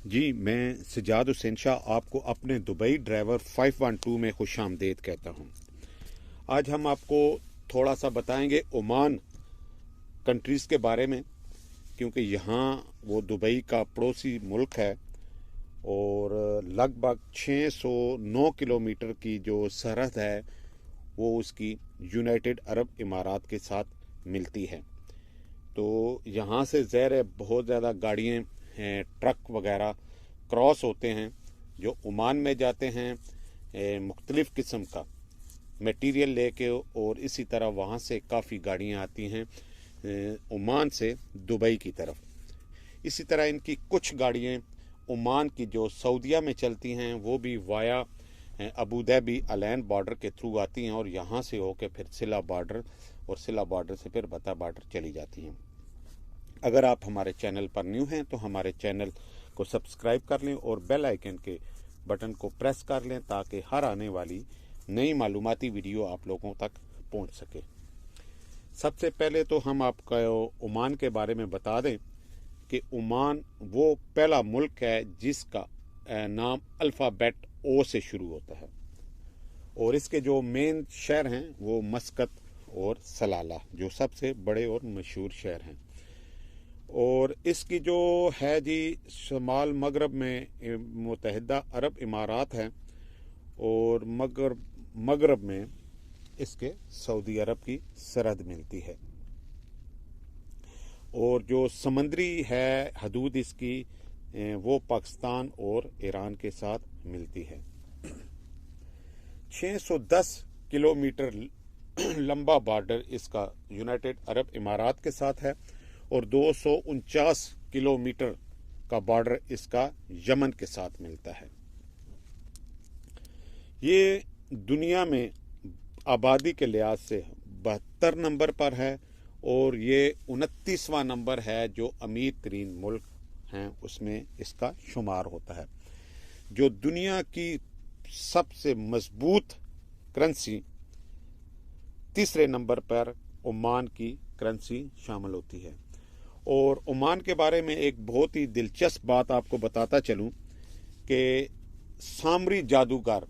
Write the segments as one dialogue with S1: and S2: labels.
S1: जी, मैं सजाद हुसैन शाह आपको अपने दुबई ड्राइवर 512 में खुश आमदेद कहता हूँ। आज हम आपको थोड़ा सा बताएंगे ओमान कंट्रीज़ के बारे में, क्योंकि यहाँ वो दुबई का पड़ोसी मुल्क है और लगभग 609 किलोमीटर की जो सरहद है वो उसकी यूनाइटेड अरब इमारात के साथ मिलती है। तो यहाँ से ज़ाहिर है बहुत ज़्यादा गाड़ियाँ हैं, ट्रक वगैरह क्रॉस होते हैं जो ओमान में जाते हैं मुख्तलिफ़ किस्म का मटेरियल लेके, और इसी तरह वहाँ से काफ़ी गाड़ियाँ आती हैं ओमान से दुबई की तरफ। इसी तरह इनकी कुछ गाड़ियाँ ओमान की जो सऊदीया में चलती हैं वो भी via Abu Dhabi Al Ain border के थ्रू आती हैं और यहाँ से होकर फिर सिला बॉर्डर और सिला बॉर्डर से फिर बता बॉर्डर चली जाती हैं। अगर आप हमारे चैनल पर न्यू हैं तो हमारे चैनल को सब्सक्राइब कर लें और बेल आइकन के बटन को प्रेस कर लें ताकि हर आने वाली नई मालूमाती वीडियो आप लोगों तक पहुंच सके। सबसे पहले तो हम आपको ओमान के बारे में बता दें कि ओमान वो पहला मुल्क है जिसका नाम अल्फ़ाबेट ओ से शुरू होता है और इसके जो मेन शहर हैं वो मस्कत और सलाला जो सबसे बड़े और मशहूर शहर हैं। और इसकी जो है जी शमाल मगरब में मुत्तहिदा अरब इमारात है और मगरब में इसके सऊदी अरब की सरहद मिलती है और जो समंदरी है हदूद इसकी वो पाकिस्तान और ईरान के साथ मिलती है। 610 किलोमीटर लंबा बॉर्डर इसका यूनाइटेड अरब इमारात के साथ है और 249 किलोमीटर का बॉर्डर इसका यमन के साथ मिलता है। ये दुनिया में आबादी के लिहाज से 72 नंबर पर है और ये 29वां नंबर है जो अमीर तरीन मुल्क हैं उसमें इसका शुमार होता है। जो दुनिया की सबसे मजबूत करेंसी तीसरे नंबर पर ओमान की करेंसी शामिल होती है। और ओमान के बारे में एक बहुत ही दिलचस्प बात आपको बताता चलूं कि सामरी जादूगर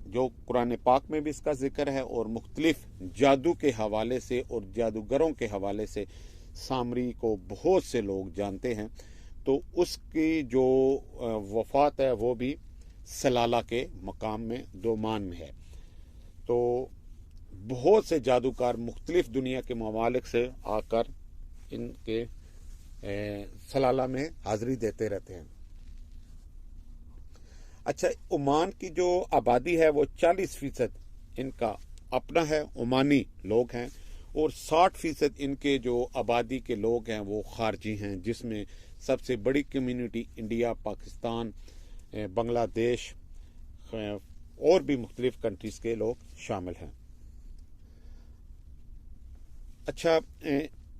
S1: जो कुरान पाक में भी इसका जिक्र है और मुख्तलिफ जादू के हवाले से और जादूगरों के हवाले से सामरी को बहुत से लोग जानते हैं। तो उसकी जो वफात है वो भी सलाला के मकाम में दोमान में है। तो बहुत से जादूगर मुख्तलिफ दुनिया के ममालिक से आकर इनके सलाला में हाजिरी देते रहते हैं। अच्छा, ओमान की जो आबादी है वो 40% इनका अपना है, ओमानी लोग हैं और 60% इनके जो आबादी के लोग हैं वो खारजी हैं, जिसमें सबसे बड़ी कम्युनिटी इंडिया, पाकिस्तान, बांग्लादेश और भी मुख्तलिफ कंट्रीज़ के लोग शामिल हैं। अच्छा,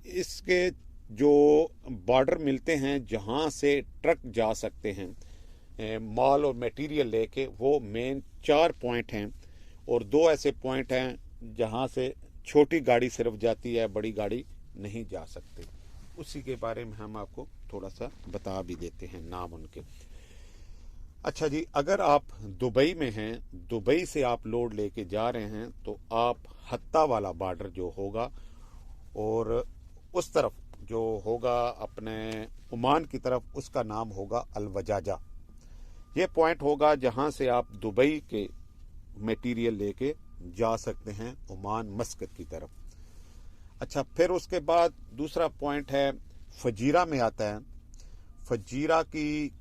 S1: इसके जो बॉर्डर मिलते हैं जहाँ से ट्रक जा सकते हैं माल और मटेरियल लेके, वो मेन 4 पॉइंट हैं और 2 ऐसे पॉइंट हैं जहाँ से छोटी गाड़ी सिर्फ जाती है, बड़ी गाड़ी नहीं जा सकती। उसी के बारे में हम आपको थोड़ा सा बता भी देते हैं नाम उनके। अच्छा जी, अगर आप दुबई में हैं, दुबई से आप लोड लेके जा रहे हैं तो आप हत्ता वाला बॉर्डर जो होगा और उस तरफ जो होगा अपने ओमान की तरफ उसका नाम होगा अलवजाजा। ये पॉइंट होगा जहां से आप दुबई के मटेरियल लेके जा सकते हैं ओमान मस्कत की तरफ। अच्छा, फिर उसके बाद दूसरा पॉइंट है फजीरा में आता है। फजीरा की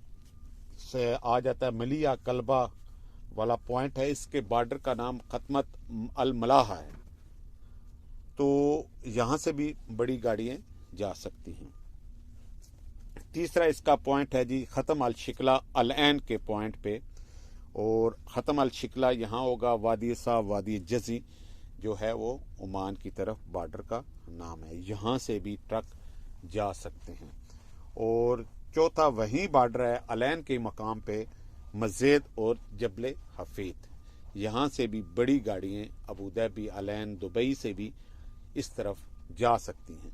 S1: से आ जाता है मलिया कलबा वाला पॉइंट है, इसके बॉर्डर का नाम खत्मत अल मलाहा है। तो यहाँ से भी बड़ी गाड़ियाँ जा सकती हैं। तीसरा इसका पॉइंट है जी ख़त्म अल शिकला अल ऐन के पॉइंट पे, और ख़त्म अल शिकला यहाँ होगा वादी साहब वादी जजी जो है वो ओमान की तरफ बॉर्डर का नाम है, यहाँ से भी ट्रक जा सकते हैं। और चौथा वही बॉर्डर है अलैन के मकाम पे मस्जिद और जबल हफीद, यहाँ से भी बड़ी गाड़ियाँ अबू धाबी अलैन दुबई से भी इस तरफ जा सकती हैं।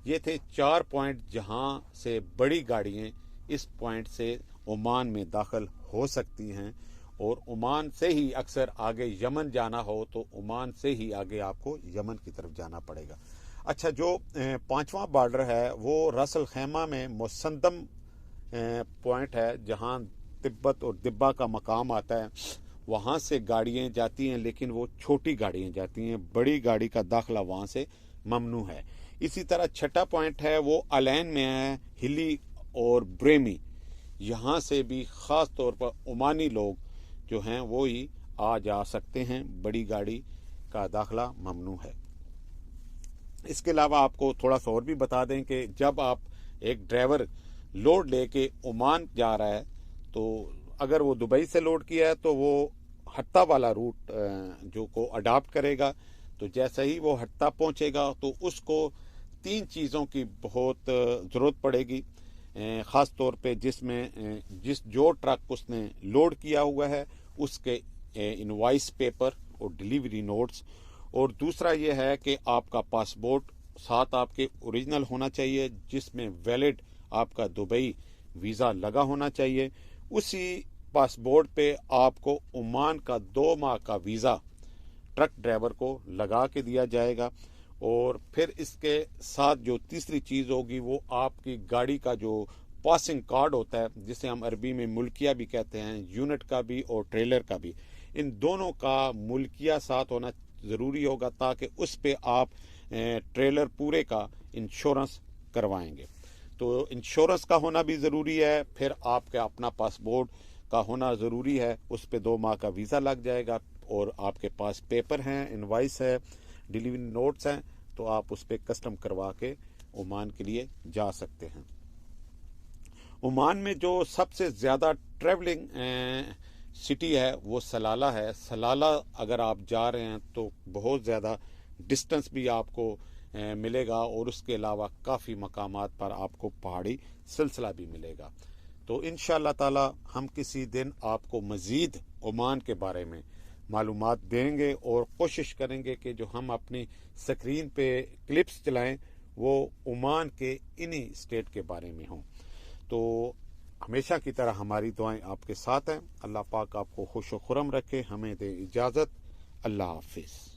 S1: ये थे 4 पॉइंट जहाँ से बड़ी गाड़ियाँ اس پوائنٹ سے عمان میں داخل ہو سکتی ہیں، اور عمان سے ہی اکثر آگے یمن جانا ہو تو عمان سے ہی آگے آپ کو یمن کی طرف جانا پڑے گا۔ اچھا، جو پانچواں بارڈر ہے وہ راس الخیمہ میں مسندم پوائنٹ ہے، جہاں تبت اور دبا کا مقام آتا ہے، وہاں سے گاڑیاں جاتی ہیں، لیکن وہ چھوٹی گاڑیاں جاتی ہیں، بڑی گاڑی کا داخلہ وہاں سے ممنوع ہے۔ اسی طرح چھٹا پوائنٹ ہے وہ الین میں ہے، ہلی اور بریمی، یہاں سے بھی خاص طور پر عمانی لوگ جو ہیں وہ ہی آ جا سکتے ہیں، بڑی گاڑی کا داخلہ ممنوع ہے۔ اس کے علاوہ آپ کو تھوڑا سا اور بھی بتا دیں کہ جب آپ ایک ڈرائیور لوڈ لے کے عمان جا رہا ہے تو اگر وہ دبئی سے لوڈ کیا ہے تو وہ حتہ والا روٹ جو کو اڈاپٹ کرے گا، تو جیسے ہی وہ حتہ پہنچے گا تو اس کو 3 چیزوں کی بہت ضرورت پڑے گی، خاص طور پہ جو ٹرک اس نے لوڈ کیا ہوا ہے اس کے انوائس پیپر اور ڈیلیوری نوٹس، اور دوسرا یہ ہے کہ آپ کا پاسپورٹ ساتھ آپ کے اوریجنل ہونا چاہیے، جس میں ویلڈ آپ کا دبئی ویزا لگا ہونا چاہیے۔ اسی پاسپورٹ پہ آپ کو عمان کا 2 ماہ کا ویزا ٹرک ڈرائیور کو لگا کے دیا جائے گا، اور پھر اس کے ساتھ جو تیسری چیز ہوگی وہ آپ کی گاڑی کا جو پاسنگ کارڈ ہوتا ہے، جسے ہم عربی میں ملکیہ بھی کہتے ہیں، یونٹ کا بھی اور ٹریلر کا بھی، ان دونوں کا ملکیہ ساتھ ہونا ضروری ہوگا تاکہ اس پہ آپ ٹریلر پورے کا انشورنس کروائیں گے۔ تو انشورنس کا ہونا بھی ضروری ہے، پھر آپ کا اپنا پاسپورٹ کا ہونا ضروری ہے، اس پہ 2 ماہ کا ویزا لگ جائے گا، اور آپ کے پاس پیپر ہیں، انوائس ہے، ڈیلیوری نوٹس ہیں، تو آپ اس پہ کسٹم کروا کے عمان کے لیے جا سکتے ہیں۔ عمان میں جو سب سے زیادہ ٹریولنگ سٹی ہے وہ سلالہ ہے۔ سلالہ اگر آپ جا رہے ہیں تو بہت زیادہ ڈسٹنس بھی آپ کو ملے گا، اور اس کے علاوہ کافی مقامات پر آپ کو پہاڑی سلسلہ بھی ملے گا۔ تو انشاءاللہ تعالی ہم کسی دن آپ کو مزید عمان کے بارے میں معلومات دیں گے، اور کوشش کریں گے کہ جو ہم اپنی سکرین پہ کلپس چلائیں وہ عمان کے انہی اسٹیٹ کے بارے میں ہوں۔ تو ہمیشہ کی طرح ہماری دعائیں آپ کے ساتھ ہیں۔ اللہ پاک آپ کو خوش و خرم رکھے، ہمیں دے اجازت۔ اللہ حافظ۔